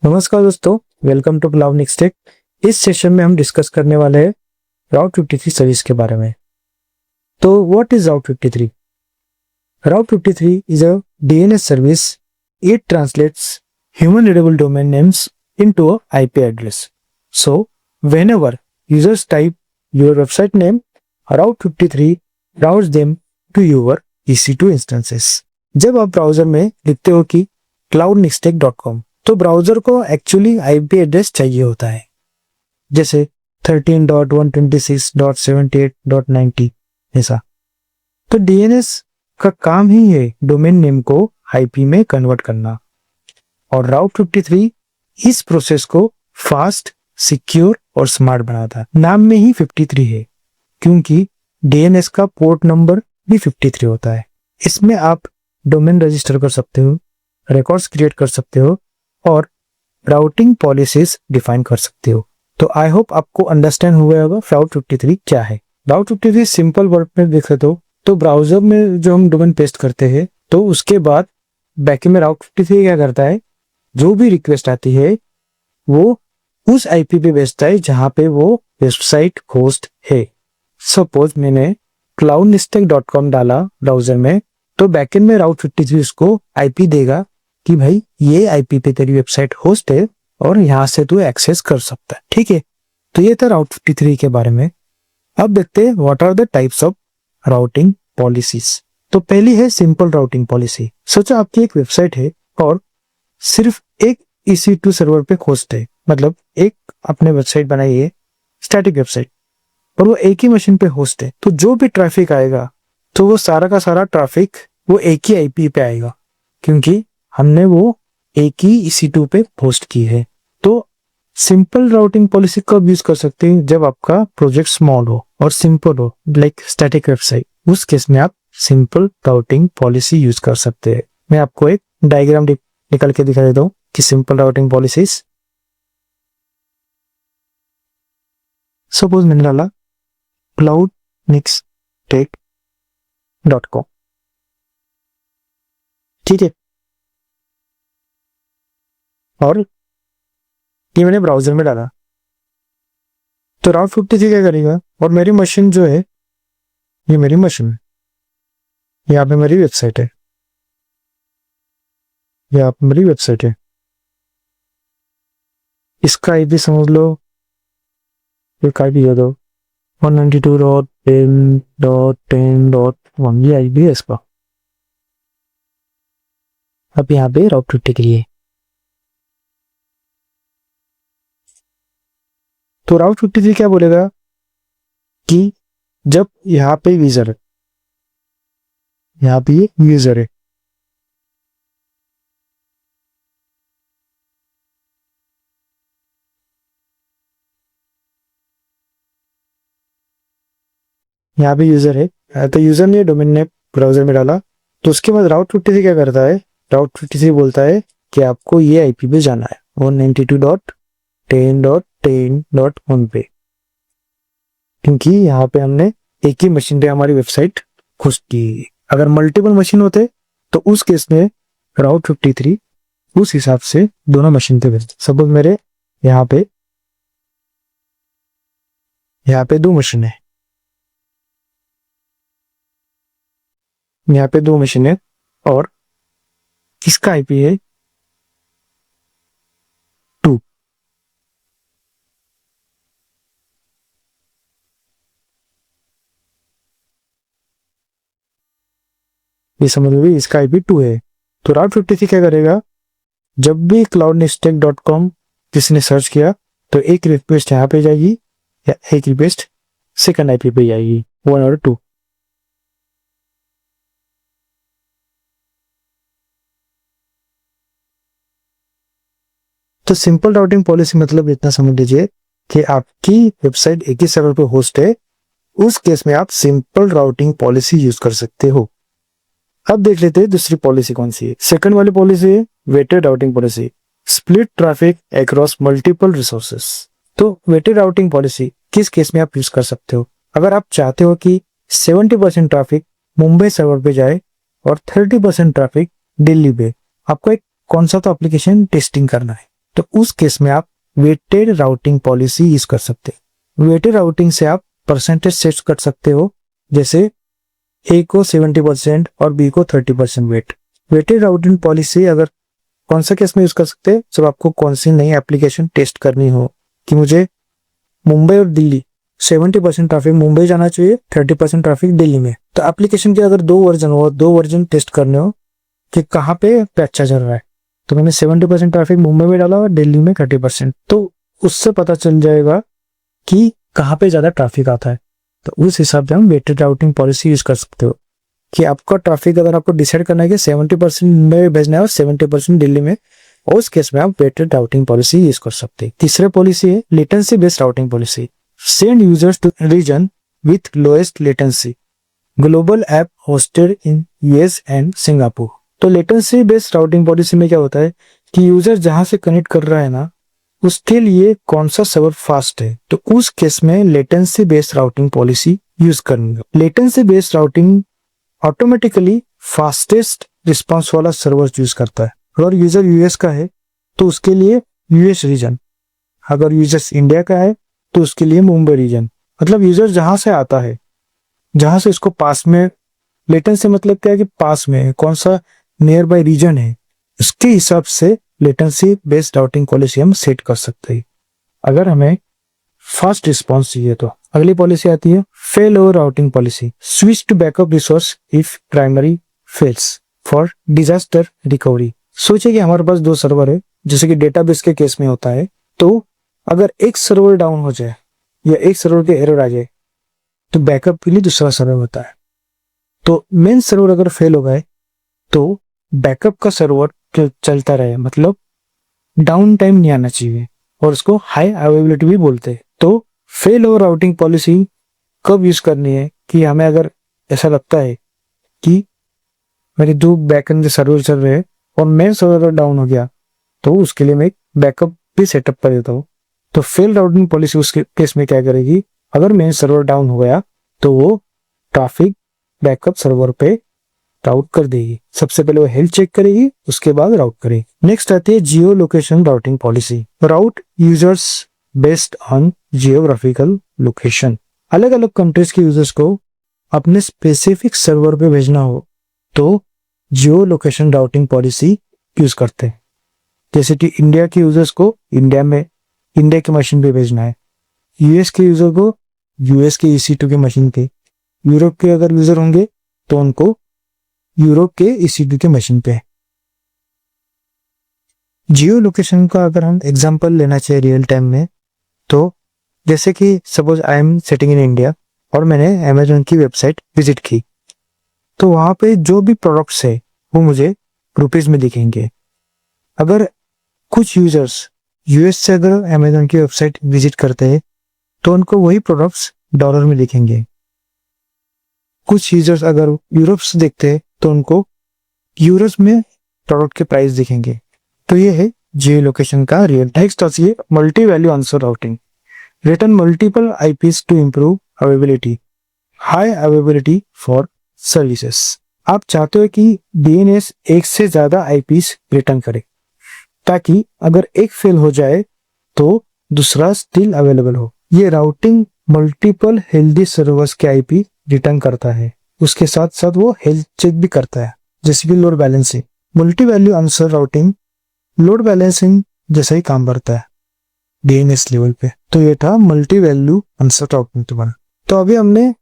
नमस्कार दोस्तों, welcome to cloud next tech. इस सेशन में हम डिस्कस करने वाले हैं राउट 53 सर्विस के बारे में। तो what is route 53? Route 53 is a DNS service. It translates human readable domain names into a IP address. So whenever users type your website name, Route 53 routes them to your EC2 instances. जब आप browser में लिखते हो कि cloudnextech.com, तो browser को actually IP address चाहिए होता है, जैसे 13.126.78.90 ऐसा। तो डीएनएस का काम ही है डोमेन नेम को आईपी में कन्वर्ट करना, और राउट 53 इस प्रोसेस को फास्ट, सिक्योर और स्मार्ट बनाता है। नाम में ही 53 है क्योंकि डीएनएस का पोर्ट नंबर भी 53 होता है। इसमें आप डोमेन रजिस्टर कर सकते हो, रिकॉर्ड्स क्रिएट कर सकते हो और राउटिंग पॉलिसीज डिफाइन कर सकते हो। तो आई होप आपको अंडरस्टैंड हुआ होगा राउट 53 क्या है। राउट 53 सिंपल वर्ड में देखे तो ब्राउजर में जो हम डोमेन पेस्ट करते हैं, तो उसके बाद बैकएंड में राउट 53 क्या करता है, जो भी रिक्वेस्ट आती है वो उस आईपी पे भेजता है जहां पे वो वेबसाइट होस्ट है। सपोज मैंने cloudnextech.com डाला ब्राउजर में, तो बैकएंड में राउट 53 उसको आईपी देगा कि भाई ये आईपी पे तेरी वेबसाइट होस्ट है और यहां से तू एक्सेस कर सकता है। ठीक है, तो ये था राउट 53 के बारे में। अब देखते हैं what are the types of routing policies. तो पहली है सिंपल राउटिंग पॉलिसी। सोचो आपकी एक वेबसाइट है और सिर्फ एक EC2 सर्वर पे होस्ट है, मतलब एक आपने वेबसाइट बनाई है, स्टैटिक वेबसाइट, और वो एक ही मशीन पे होस्ट है। तो जो भी ट्रैफिक आएगा तो वो सारा का सारा ट्रैफिक वो एक ही आईपी पे आएगा, क्योंकि हमने वो एक ही EC2 पे पोस्ट की है। तो सिंपल राउटिंग पॉलिसी कब यूज कर सकते हैं? जब आपका प्रोजेक्ट स्मॉल हो और सिंपल हो, लाइक स्टैटिक वेबसाइट। उस केस में आप सिंपल राउटिंग पॉलिसी यूज कर सकते हैं। मैं आपको एक डायग्राम निकल के दिखा देता हूँ कि सिंपल राउटिंग पॉलिसीज। सपोज मैंने डाला cloudnextech.com, ठीक है, और ये मैंने ब्राउजर में डाला। तो राउट 53 क्या करेगा, और मेरी मशीन जो है, ये मेरी मशीन है, यहाँ पे मेरी वेबसाइट है, यहाँ पे मेरी वेबसाइट है। इसका आईपी समझ लो, इसका आईपी दो 192.10.10.1, ये आईपी है इसका। अब यहाँ पे राउट 53 है। तो राउट 53 क्या बोलेगा कि जब यहाँ पे यूजर है, यहाँ पे ये यूजर है, यहाँ पे यूजर है, तो यूजर ने डोमेन नेम ब्राउजर में डाला। तो उसके बाद राउट 53 क्या करता है, राउट 53 बोलता है कि आपको ये आईपी पे जाना है 192.10.10.1 पे, क्योंकि यहाँ पे हमने एक ही मशीन पे हमारी वेबसाइट होस्ट की। अगर मल्टीपल मशीन होते तो उस केस में राउट 53 उस हिसाब से दोनों मशीन पे भेजते। सपोज मेरे यहाँ पे दो मशीन है, यहाँ पे दो मशीन है और किसका आईपी है 2। ये समझ लो इसका आईपी 2 है। तो राउट 53 क्या करेगा, जब भी cloudnextech.com किसी ने सर्च किया तो एक रिक्वेस्ट यहाँ पे जाएगी या एक रिक्वेस्ट सेकंड आईपी पे जाएगी, 1 और 2। तो सिंपल राउटिंग पॉलिसी मतलब इतना समझ लीजिए कि आपकी वेबसाइट एक ही सर्वर पे होस्ट है, उस केस में आप सिंपल राउटिंग पॉलिसी यूज कर सकते हो। अब देख लेते हैं दूसरी पॉलिसी कौन सी है। सेकंड वाली पॉलिसी है weighted routing policy, split traffic across multiple resources. तो वेटेड राउटिंग पॉलिसी किस केस में आप यूज कर सकते हो? अगर आप चाहते हो कि 70% ट्रैफिक मुंबई सर्वर पे जाए और 30% ट्रैफिक दिल्ली पे, आपको एक कौन सा तो एप्लीकेशन टेस्टिंग करना है, तो उस केस में आप वेटेड राउटिंग पॉलिसी यूज कर सकते हैं। वेटेड राउटिंग से आप परसेंटेज सेट कर सकते हो, जैसे ए को 70% और बी को 30% वेट। वेटेड राउटिंग पॉलिसी अगर कौन सा केस में यूज कर सकते हैं, जब आपको कौन सी नई एप्लीकेशन टेस्ट करनी हो कि मुझे मुंबई और दिल्ली 70% ट्रैफिक मुंबई जाना चाहिए, 30% ट्रैफिक दिल्ली में। तो एप्लीकेशन के अगर 2 वर्जन हो, 2 वर्जन टेस्ट करने हो कि कहाँ पे अच्छा चल रहा है, तो मैंने 70% ट्रैफिक मुंबई में डाला और दिल्ली में 30%, तो उससे पता चल जाएगा कि कहाँ पे ज्यादा ट्रैफिक आता है। तो उस हिसाब से हम वेटेड राउटिंग पॉलिसी यूज कर सकते हो कि आपका ट्रैफिक अगर आपको डिसाइड करना है कि 70% मुंबई में भेजना है और 70% दिल्ली में, और उस केस में आप वेटेड राउटिंग पॉलिसी यूज कर सकते हैं। तीसरा पॉलिसी है latency based routing policy. Send users to region with lowest latency, global app hosted in US and Singapore. तो लेटेंसी बेस्ड राउटिंग पॉलिसी में क्या होता है कि यूजर जहां से कनेक्ट कर रहा है ना, उसके लिए कौन सा सर्वर फास्ट है, तो उस केस में latency based routing policy use करनी है। Latency based routing automatically fastest response वाला सर्वर यूज करता है। अगर यूजर यूएस का है तो उसके लिए यूएस रीजन, अगर यूजर इंडिया का है तो उसके लिए मुंबई रीजन। मतलब यूजर जहां से आता है, जहां से इसको पास में, लेटेंसी मतलब क्या है कि पास में कौन सा नियर बाय रीजन है, उसके हिसाब से लेटेंसी बेस्ड राउटिंग पॉलिसी हम सेट कर सकते हैं अगर हमें फास्ट रिस्पॉन्स चाहिए तो। अगली पॉलिसी आती है fail over routing policy. Switch to backup resource if primary fails for disaster recovery. सोचिए कि हमारे पास 2 सर्वर है, जैसे कि डेटाबेस के केस में होता है, तो अगर एक सर्वर डाउन हो जाए या एक सर्वर के एरर आ जाए तो बैकअप के लिए दूसरा सर्वर होता है। तो मेन सर्वर अगर फेल हो गए तो बैकअप का सर्वर चलता रहे, मतलब डाउन टाइम नहीं आना चाहिए, और उसको हाई अवेलेबिलिटी भी बोलते हैं। तो फेल ओवर राउटिंग पॉलिसी कब यूज करनी है कि हमें अगर ऐसा लगता है कि मेरे 2 बैकएंड सर्वर चल रहे हैं और मेन सर्वर डाउन हो गया, तो उसके लिए मैं एक बैकअप भी सेटअप कर देता हूँ। तो फेल राउटिंग पॉलिसी उसके केस में क्या करेगी, अगर मेन सर्वर डाउन हो गया तो वो ट्रैफिक बैकअप सर्वर पे राउट कर देगी। सबसे पहले वो हेल्थ चेक करेगी, उसके बाद राउट करेगी। नेक्स्ट आती है geo location routing policy. Route users based on geographical location. अलग अलग कंट्रीज के यूजर्स को अपने स्पेसिफिक सर्वर पे भेजना हो तो जियो लोकेशन राउटिंग पॉलिसी यूज करते हैं। जैसे कि इंडिया के यूजर्स को इंडिया के मशीन पे भेजना है, यूएस के यूजर को यूएस के EC2 के मशीन पे, यूरोप के अगर यूजर होंगे तो उनको यूरोप के EC2 के मशीन पे। जियो लोकेशन का अगर हम एग्जांपल लेना चाहिए रियल टाइम में, तो जैसे कि suppose I am sitting in India और मैंने अमेजोन की वेबसाइट विजिट की, तो वहां पे जो भी प्रोडक्ट्स है वो मुझे रुपीज में दिखेंगे। अगर कुछ यूजर्स यूएस से अगर अमेजोन की वेबसाइट विजिट करते हैं तो उनको वही प्रोडक्ट्स डॉलर में दिखेंगे। कुछ यूजर्स अगर यूरोप से देखते हैं तो उनको यूरोस में प्रोडक्ट के प्राइस दिखेंगे। तो ये है जियो लोकेशन का रियल। नेक्स्ट आती है multi value answer routing. Return multiple IPs to improve availability, high availability for services. आप चाहते हो कि डीएनएस एक से ज्यादा आईपीस रिटर्न करे, ताकि अगर एक फेल हो जाए तो दूसरा स्टिल अवेलेबल हो। ये राउटिंग मल्टीपल हेल्दी सर्वर्स के आईपी रिटर्न करता है, उसके साथ साथ वो हेल्थ चेक भी करता है, जैसे कि load balancing. Multi value answer routing load balancing जैसा ही काम करता है डीएनएस लेवल पे। तो ये था मल्टी वैल्यू आंसर राउटिंग तुम्हारा। तो अभी हमने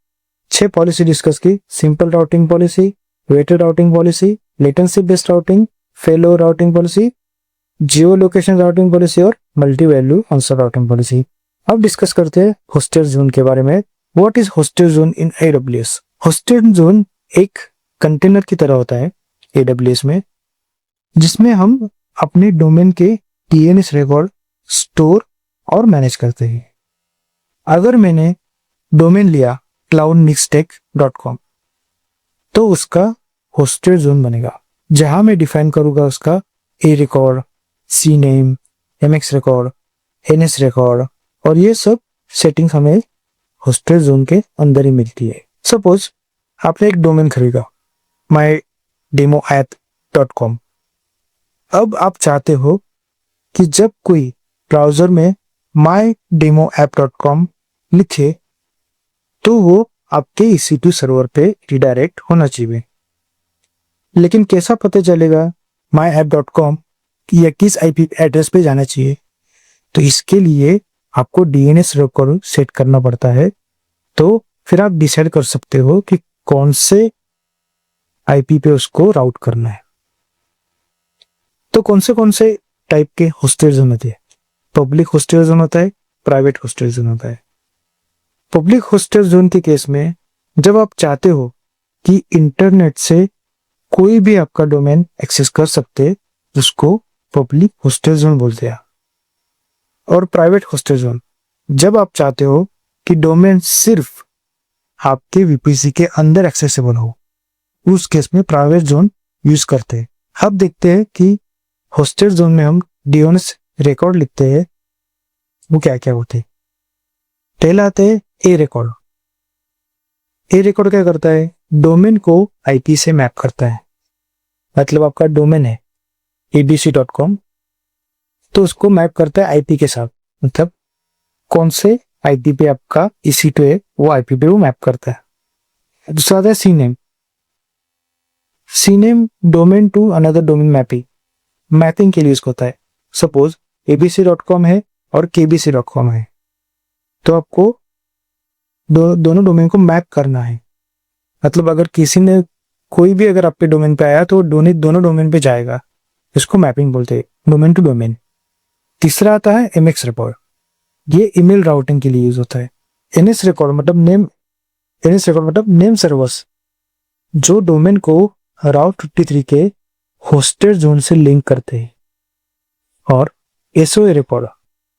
6 पॉलिसी डिस्कस की। Simple routing policy, weighted routing policy, latency based routing, fail over routing policy, geolocation routing policy और multi value answer routing policy. अब डिस्कस करते हैं होस्टेड जोन के बारे में। What is hosted zone in AWS? Hosted zone एक container की तरह होता है AWS में, जिसमें हम अपने डोमेन के DNS रिकॉर्ड स्टोर और मैनेज करते हैं। अगर मैंने डोमेन लिया cloudnixtech.com तो उसका होस्टेड जोन बनेगा, जहां मैं डिफाइन करूंगा उसका A record, C name, MX record, NS record, और ये सब सेटिंग्स हमें होस्टेड जोन के अंदर ही मिलती है। सपोज आपने एक डोमेन खरीदा mydemoapp.com। अब आप चाहते हो कि जब कोई ब्राउजर में mydemoapp.com लिखे तो वो आपके EC2 सर्वर पे रिडायरेक्ट होना चाहिए। लेकिन कैसा पता चलेगा myapp.com या किस आईपी एड्रेस पे जाना चाहिए? तो इसके लिए आपको डीएनएस रिकॉर्ड सेट करना पड़ता है। तो फिर आप डिसाइड कर सकते हो कि कौन से आईपी पे उसको राउट करना है। तो कौन से टाइप के होस्टेड जोन होते हैं? पब्लिक होस्टेड जोन होता है, प्राइवेट होस्टेड जोन होता है। पब्लिक होस्टेड जोन के केस में जब आप चाहते हो कि इंटरनेट से कोई भी आपका डोमेन एक्सेस कर सकते, उसको पब्लिक होस्टेड जोन बोलते हैं। और प्राइवेट होस्टेड जोन जब आप चाहते हो कि डोमेन सिर्फ आपके वीपीसी के अंदर एक्सेसिबल हो, उस केस में प्राइवेट जोन यूज करते हैं। अब देखते हैं कि होस्टेड जोन में हम डीएनएस रिकॉर्ड लिखते हैं, वो क्या क्या होते हैं। पहला आता है ए रिकॉर्ड। ए रिकॉर्ड क्या करता है? डोमेन को आईपी से मैप करता है। मतलब आपका डोमेन है abc.com, तो उसको मैप करता है आईपी के साथ। मतलब कौन से आईपी पे आपका EC2 है, वो आईपी पे वो मैप करता है। दूसरा आता है CNAME. CNAME domain to another domain mapping के लिए यूज होता है। सपोज abc.com है और kbc.com है, तो आपको दोनों डोमेन को मैप करना है। मतलब अगर किसी ने कोई भी अगर आपके डोमेन पे आया तो दोनों डोमेन पे जाएगा, इसको मैपिंग बोलते हैं, डोमेन टू डोमेन। तीसरा आता है MX रिकॉर्ड। ये ईमेल राउटिंग के लिए यूज होता है। NS रिकॉर्ड मतलब नेम सर्वर्स, जो डोमेन को राउट 53 के होस्टेड जोन से लिंक करते हैं। और SOA record,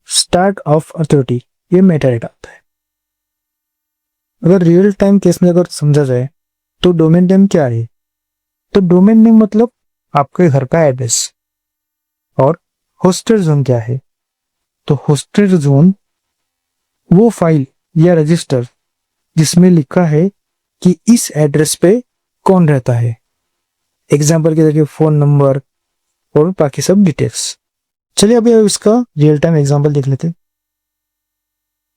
start of authority, ये मेटा डेटा आता है। अगर रियल टाइम केस में अगर समझा जाए तो डोमेन नेम क्या है? तो डोमेन नेम मतलब आपके घर का एड्रेस। और होस्टेड जोन क्या है? तो होस्टेड जोन वो फाइल या रजिस्टर जिसमें लिखा है कि इस एड्रेस पे कौन रहता है। एग्जाम्पल के देखिए फोन नंबर और बाकी सब डिटेल्स। चलिए अभी इसका रियल टाइम एग्जाम्पल देख लेते हैं।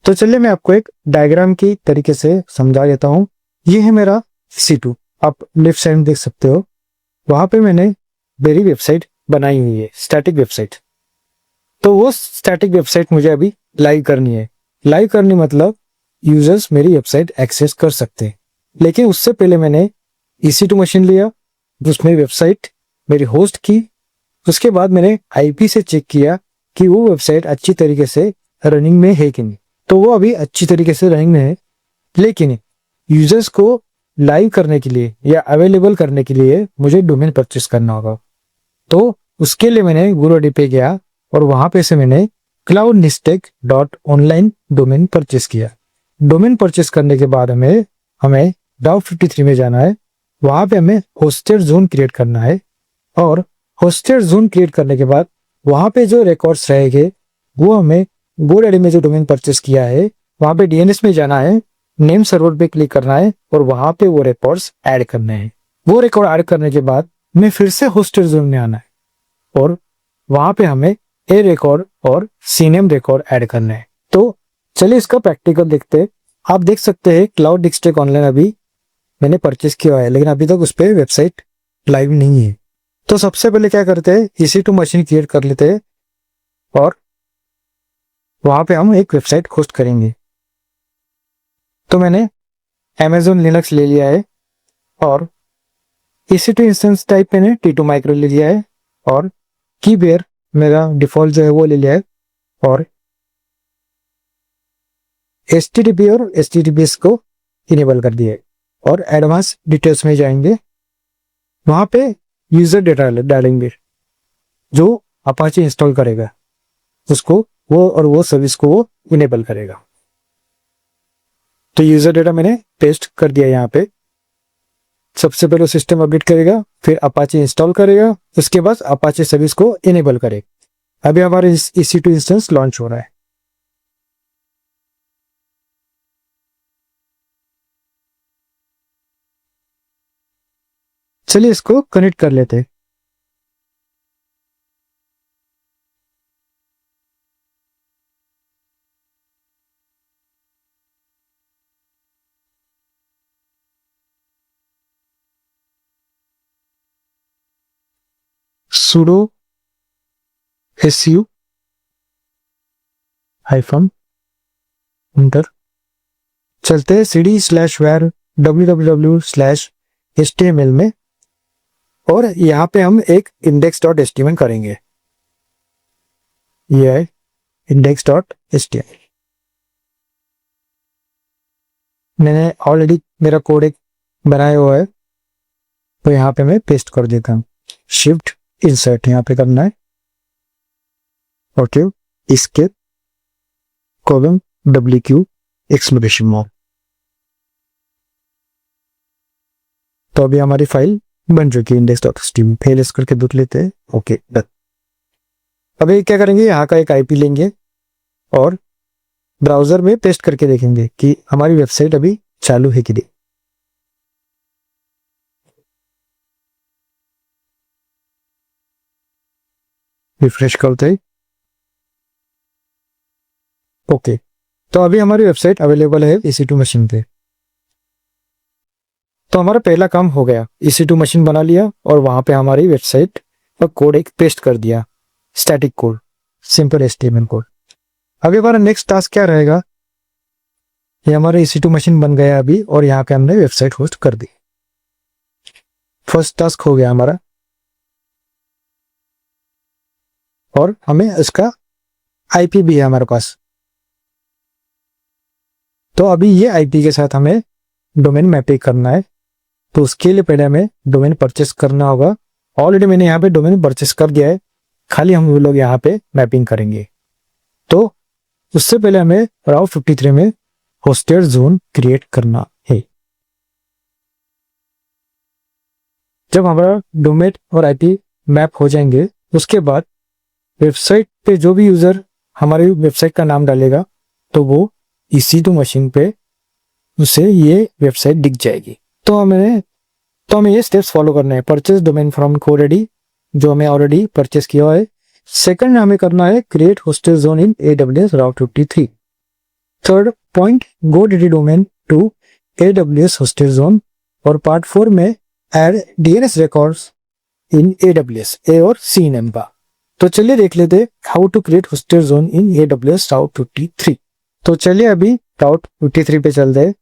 तो चलिए मैं आपको एक डायग्राम की तरीके से समझा देता हूं। ये है मेरा EC2, आप लेफ्ट साइड में देख सकते हो। वहां पे मैंने मेरी वेबसाइट बनाई हुई है, स्टैटिक वेबसाइट। तो वो स्टैटिक वेबसाइट मुझे अभी लाइव करनी है। लाइव करनी मतलब यूजर्स मेरी वेबसाइट एक्सेस कर सकते हैं। लेकिन उससे पहले मैंने EC2 मशीन लिया, उसमें वेबसाइट मेरी होस्ट की। उसके बाद मैंने आईपी से चेक किया कि वो वेबसाइट अच्छी तरीके से रनिंग में है कि नहीं। तो वो अभी अच्छी तरीके से रनिंग में है, लेकिन यूजर्स को लाइव करने के लिए या अवेलेबल करने के लिए मुझे डोमेन परचेस करना होगा। तो उसके लिए मैंने GuruD पे गया और वहां पे से मैंने cloudnistek.online डोमेन परचेस किया। डोमेन परचेस करने के बाद हमें Route 53 में जाना है। वहां पे हमें होस्टेड जोन क्रिएट करना है। और होस्टेड जोन क्रिएट करने के बाद वहां पे जो रिकॉर्ड्स रहेंगे वो हमें GoDaddy में जो डोमेन परचेस किया है वहां पे DNS में जाना है, नेम सर्वर पे क्लिक करना है और वहां पे वो रिकॉर्ड्स ऐड करने हैं। वो रिकॉर्ड ऐड करने के बाद हमें फिर से होस्टेड जोन में आना है और वहां पे हमें ए रिकॉर्ड और सीनेम रिकॉर्ड ऐड करना है। तो चलिए इसका प्रैक्टिकल देखते हैं। आप देख सकते हैं क्लाउडनिस्टेक ऑनलाइन अभी मैंने परचेस किया है, लेकिन अभी तक उस पर वेबसाइट लाइव नहीं है। तो सबसे पहले क्या करते हैं, EC2 मशीन क्रिएट कर लेते हैं और वहां पे हम एक वेबसाइट होस्ट करेंगे। तो मैंने Amazon Linux ले लिया है और EC2 इंस्टेंस टाइप मैंने T2 माइक्रो ले लिया है और कीबेयर मेरा डिफॉल्ट जो है वो ले लिया है। और HTTP और HTTPS को इनेबल कर दिया है। और एडवांस डिटेल्स में जाएंगे, वहां पे यूजर डेटा डालेंगे जो अपाचे इंस्टॉल करेगा उसको, वो सर्विस को वो इनेबल करेगा। तो यूजर डेटा मैंने पेस्ट कर दिया यहाँ पे। सबसे पहले सिस्टम अपडेट करेगा, फिर अपाचे इंस्टॉल करेगा, उसके बाद अपाचे सर्विस को इनेबल करेगा। अभी हमारा EC2 इंस्टेंस लॉन्च हो रहा है। चलिए इसको कनेक्ट कर लेते हैं। sudo su हाइफन इंटर, चलते हैं cd/var www/html में, और यहाँ पे हम एक index.html करेंगे। ये है index.html। मैंने ऑलरेडी मेरा कोड एक बनाया हुआ है, तो यहाँ पे मैं पेस्ट कर देता हूँ। शिफ्ट इंसर्ट यहाँ पे करना है, ओके, इसके कॉलम WQ एक्सक्लेमेशन मार्क। तो अभी हमारी फाइल बन चुकी है index.html। फेल इस करके देख लेते हैं, ओके डन। अभी क्या करेंगे, यहाँ का एक आईपी लेंगे और ब्राउजर में पेस्ट करके देखेंगे कि हमारी वेबसाइट अभी चालू है कि नहीं। रिफ्रेश करते ही ओके, तो अभी हमारी वेबसाइट अवेलेबल है EC2 मशीन पे। तो हमारा पहला काम हो गया, EC2 मशीन बना लिया और वहां पे हमारी वेबसाइट पर कोड एक पेस्ट कर दिया, static code, simple HTML code. अभी हमारा नेक्स्ट टास्क क्या रहेगा, ये हमारा EC2 मशीन बन गया अभी, और यहाँ पे हमने वेबसाइट होस्ट कर दी। फर्स्ट टास्क हो गया हमारा, और हमें इसका आईपी भी है हमारे पास। तो अभी ये आईपी के साथ हमें डोमेन मैपिंग करना है। तो उसके लिए पहले हमें डोमेन परचेस करना होगा। ऑलरेडी मैंने यहाँ पे डोमेन परचेस कर दिया है, खाली हम लोग यहाँ पे मैपिंग करेंगे। तो उससे पहले हमें राउट 53 में होस्टेड जोन क्रिएट करना है। जब हमारा डोमेन और आईपी मैप हो जाएंगे, उसके बाद वेबसाइट पे जो भी यूजर हमारी वेबसाइट का नाम डालेगा, तो वो EC2 मशीन पे उसे ये वेबसाइट दिख जाएगी। तो हमें ये स्टेप्स फॉलो करने हैं। परचेज डोमेन फ्रॉम GoDaddy, जो हमें ऑलरेडी परचेस किया हुआ है। सेकंड हमें करना है create hosted zone in AWS route 53। Third point, GoDaddy domain to AWS hosted zone. और पार्ट 4 में add DNS records in AWS A और C नेम का। तो चलिए देख लेते how to create hosted zone in AWS route 53। तो चलिए अभी राउट 53 पे चलते हैं।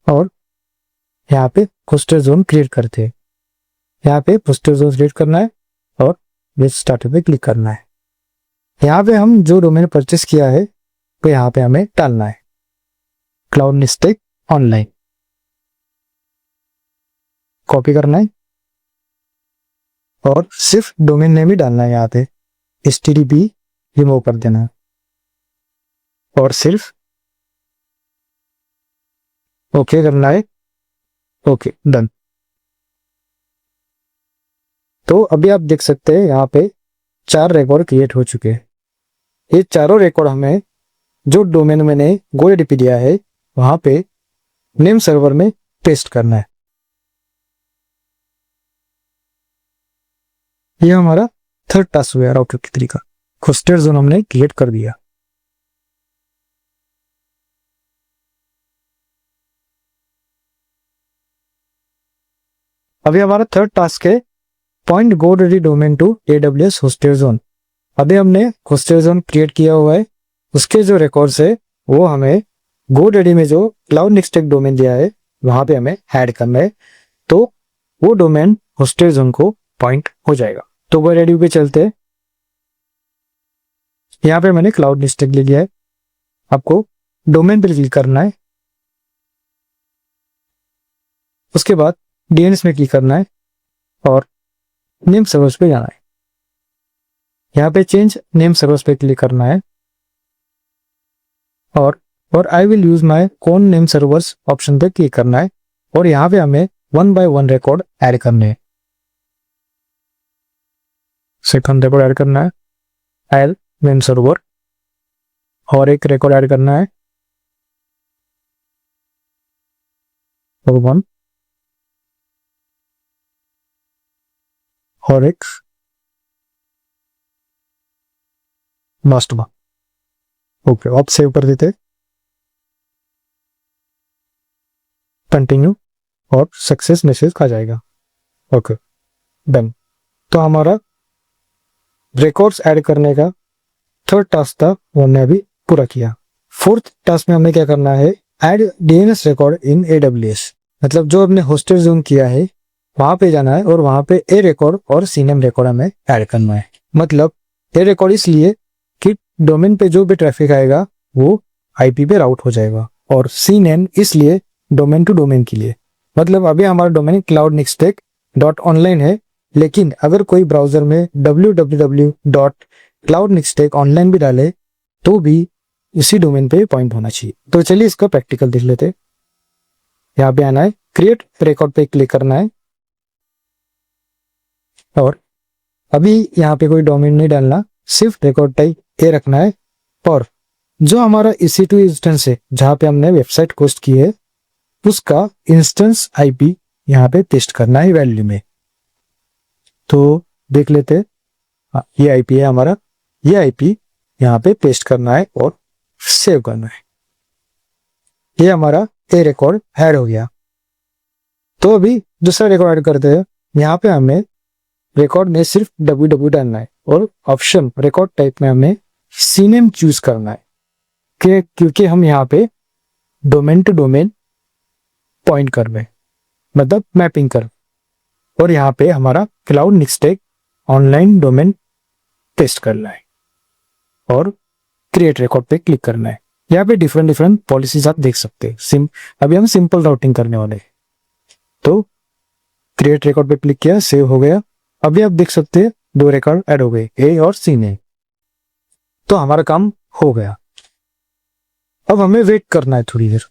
और यहाँ पे होस्टेड जोन क्रिएट करते हैं। यहाँ पे होस्टेड जोन क्रिएट करना है और गेट स्टार्टेड पे क्लिक करना है। यहाँ पे हम जो डोमेन परचेस किया है तो यहाँ पे हमें डालना है क्लाउड निस्टेक ऑनलाइन। कॉपी करना है और सिर्फ डोमेन नेम ही डालना है। यहाँ पे HTTP रिमूव कर देना है और सिर्फ ओके करना है। Okay done. तो अभी आप देख सकते हैं यहाँ पे 4 रिकॉर्ड क्रिएट हो चुके हैं। ये चारों रिकॉर्ड हमें जो डोमेन मैंने GoDaddy पे दिया है वहां पे नेम सर्वर में पेस्ट करना है। ये हमारा थर्ड टास्क हुआ राउट 53 का। होस्टेड जोन हमने क्रिएट कर दिया। अभी हमारा थर्ड टास्क है point GoDaddy domain to AWS hosted zone. अभी हमने होस्टेड जोन क्रिएट किया हुआ है, उसके जो रिकॉर्ड्स है वो हमें GoDaddy में जो क्लाउड निस्टेक डोमेन दिया है वहां पे हमें ऐड करना है। तो वो डोमेन होस्टेड जोन को पॉइंट हो जाएगा। तो GoDaddy पे चलते हैं। यहाँ पे मैंने क्लाउड निस्टेक ले लिया है। आपको डोमेन पर क्लिक करना है, उसके बाद DNS में क्लिक करना है और नेम सर्वर्स पे जाना है। यहाँ पे चेंज नेम सर्वर्स पे क्लिक करना है और आई विल यूज माय कौन नेम सर्वर्स ऑप्शन पे क्लिक करना है। और यहाँ पे हमें 1 by 1 रिकॉर्ड ऐड करने हैं। सेकंड रिकॉर्ड ऐड करना है एल नेम सर्वर, और एक रिकॉर्ड ऐड करना है और 1 और एक लास्ट वन। ओके, अब सेव कर देते हैं। कंटिन्यू और सक्सेस मैसेज आ जाएगा। Okay, done. तो हमारा रिकॉर्ड्स ऐड करने का थर्ड टास्क था, वो हमने अभी पूरा किया। फोर्थ टास्क में हमें क्या करना है, add DNS record in AWS. मतलब जो हमने होस्टेड जोन किया है वहां पे जाना है और वहां पे ए रिकॉर्ड और सीनेम रिकॉर्ड हमें ऐड करना है। मतलब ए रिकॉर्ड इसलिए कि डोमेन पे जो भी ट्रैफिक आएगा वो आईपी पे राउट हो जाएगा, और सीनेम इसलिए डोमेन टू डोमेन के लिए। मतलब अभी हमारा डोमेन cloudnixtech.online है, लेकिन अगर कोई ब्राउजर में www.cloudnixtech.online भी डाले तो भी इसी डोमेन पे पॉइंट होना चाहिए। तो चलिए इसका प्रैक्टिकल देख लेते हैं। यहाँ पे आना है, क्रिएट रिकॉर्ड पे क्लिक करना है, और अभी यहाँ पे कोई डोमेन नहीं डालना, सिर्फ रिकॉर्ड टाइप ए रखना है। और जो हमारा EC2 इंस्टेंस है जहां पे हमने वेबसाइट होस्ट की है उसका इंस्टेंस आईपी यहाँ पे पेस्ट करना है वैल्यू में। तो देख लेते हैं, ये आईपी है हमारा, ये आईपी यहाँ पे पेस्ट करना है और सेव करना है। ये हमारा ए रिकॉर्ड ऐड हो गया। तो अभी दूसरा रिकॉर्ड ऐड करते हैं। यहाँ पे हमें रिकॉर्ड में सिर्फ www डालना है और ऑप्शन रिकॉर्ड टाइप में हमें सीनेम चूज करना है, क्योंकि हम यहाँ पे डोमेन टू डोमेन पॉइंट कर रहे हैं, मतलब मैपिंग कर। और यहाँ पे हमारा cloudnixtech ऑनलाइन डोमेन पेस्ट करना है और क्रिएट रिकॉर्ड पे क्लिक करना है। यहाँ पे डिफरेंट पॉलिसीज आप देख सकते हैं। अभी हम सिंपल राउटिंग करने वाले हैं। तो क्रिएट रिकॉर्ड पे क्लिक किया, सेव हो गया। अभी आप देख सकते हैं 2 रिकॉर्ड ऐड हो गए, ए और सी ने। तो हमारा काम हो गया। अब हमें वेट करना है थोड़ी देर।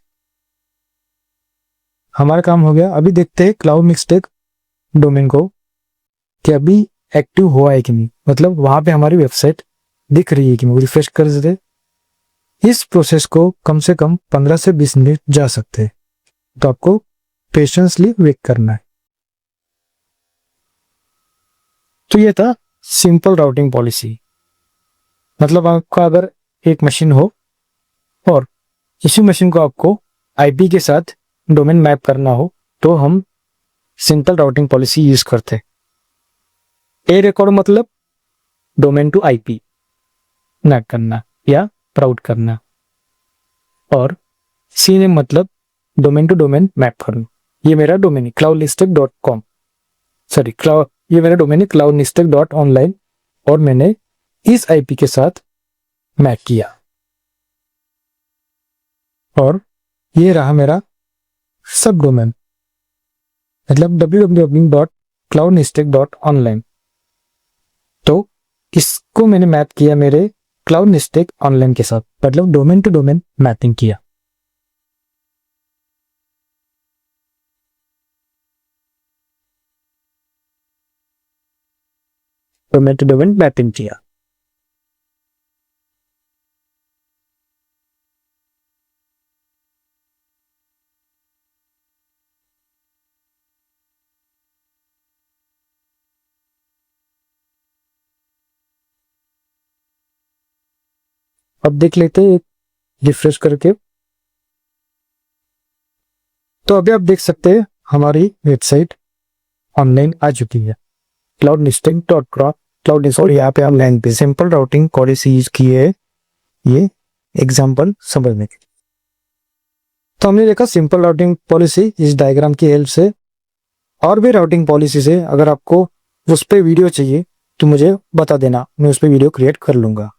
हमारा काम हो गया। अभी देखते हैं cloudnixtech डोमेन को कि अभी एक्टिव हुआ है कि नहीं, मतलब वहां पे हमारी वेबसाइट दिख रही है कि नहीं। रिफ्रेश कर देते। इस प्रोसेस को कम से कम 15 से 20 मिनट जा सकते हैं, तो आपको पेशेंसली वेट करना है। तो ये था सिंपल राउटिंग पॉलिसी। मतलब आपका अगर एक मशीन हो और इसी मशीन को आपको आईपी के साथ डोमेन मैप करना हो तो हम सिंपल राउटिंग पॉलिसी यूज करते हैं। ए रिकॉर्ड मतलब डोमेन टू आईपी मैप करना या राउट करना, और सीनेम मतलब डोमेन टू डोमेन मैप करना। ये मेरा डोमेन है cloudnixtech.com, सॉरी ये मेरा डोमेन है cloudnixtech.online, और मैंने इस आईपी के साथ मैप किया। और ये रहा मेरा सब डोमेन, मतलब www.cloudnixtech.online। तो इसको मैंने मैप किया मेरे cloudnixtech ऑनलाइन के साथ, मतलब डोमेन टू डोमेन मैपिंग किया। डोमेन टू डोमेन मैपिंग किया। अब देख लेते हैं रिफ्रेश करके। तो अभी आप देख सकते हैं हमारी वेबसाइट ऑनलाइन आ चुकी है cloudnixtech.com। और यहाँ पे हम लाइन पे सिंपल राउटिंग पॉलिसी यूज की है, ये एग्जांपल समझने के। तो हमने देखा सिंपल राउटिंग पॉलिसी इस डायग्राम की हेल्प से। और भी राउटिंग पॉलिसी से अगर आपको उस पर वीडियो चाहिए तो मुझे बता देना, मैं उस पर वीडियो क्रिएट कर लूंगा।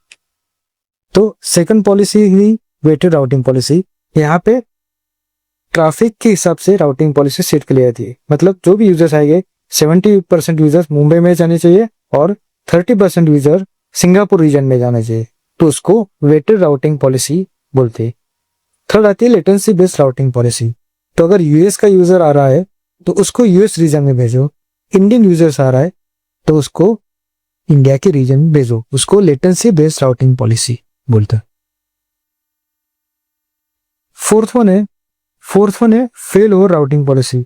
तो second policy he waited routing policy. यहाँ पे ट्रैफिक के हिसाब से राउटिंग पॉलिसी सेट कर लिया थी। मतलब जो भी यूजर्स आएंगे 70% यूजर्स मुंबई में जाने चाहिए और 30% यूजर सिंगापुर रीजन में जाना चाहिए, तो उसको वेटेड राउटिंग पॉलिसी बोलते। थर्ड आती है लेटेंसी बेस्ड राउटिंग पॉलिसी। तो अगर यूएस का यूजर आ रहा है तो उसको यूएस रीजन में भेजो, इंडियन यूजर्स आ रहा है तो उसको इंडिया के रीजन में भेजो, उसको लेटेंसी बेस्ड राउटिंग पॉलिसी बोलते हैं। फोर्थ वन है फेल ओवर राउटिंग पॉलिसी।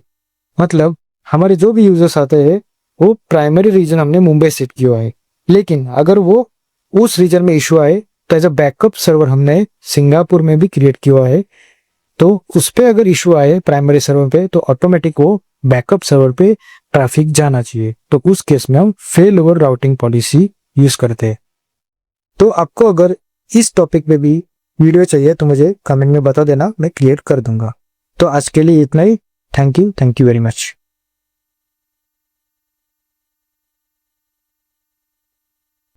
मतलब हमारे जो भी यूजर्स आते हैं वो प्राइमरी रीजन हमने मुंबई सेट किया है, लेकिन अगर वो उस रीजन में इशू आए तो एज अ बैकअप सर्वर हमने सिंगापुर में भी क्रिएट किया है, तो उस पे अगर इशू आए प्राइमरी सर्वर पे तो ऑटोमेटिक वो बैकअप सर्वर पे ट्रैफिक जाना चाहिए। तो उस केस में हम fail over routing policy use करते हैं। तो आपको अगर इस टॉपिक पे भी वीडियो चाहिए तो मुझे कमेंट में बता देना, मैं क्रिएट कर दूंगा। तो आज के लिए इतना ही। Thank you very much.